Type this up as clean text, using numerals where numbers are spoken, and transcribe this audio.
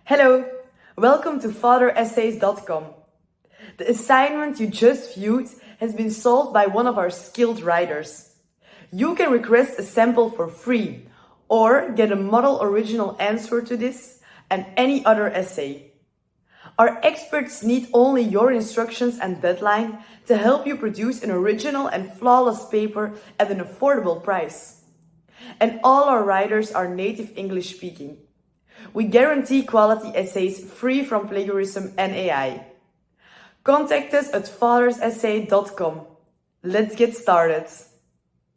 Hello, welcome to fatheressays.com. The assignment you just viewed has been solved by one of our skilled writers. You can request a sample for free or get a model original answer to this and any other essay. Our experts need only your instructions and deadline to help you produce an original and flawless paper at an affordable price. And all our writers are native English speaking. We guarantee quality essays free from plagiarism and AI. Contact us at fathersessay.com. Let's get started.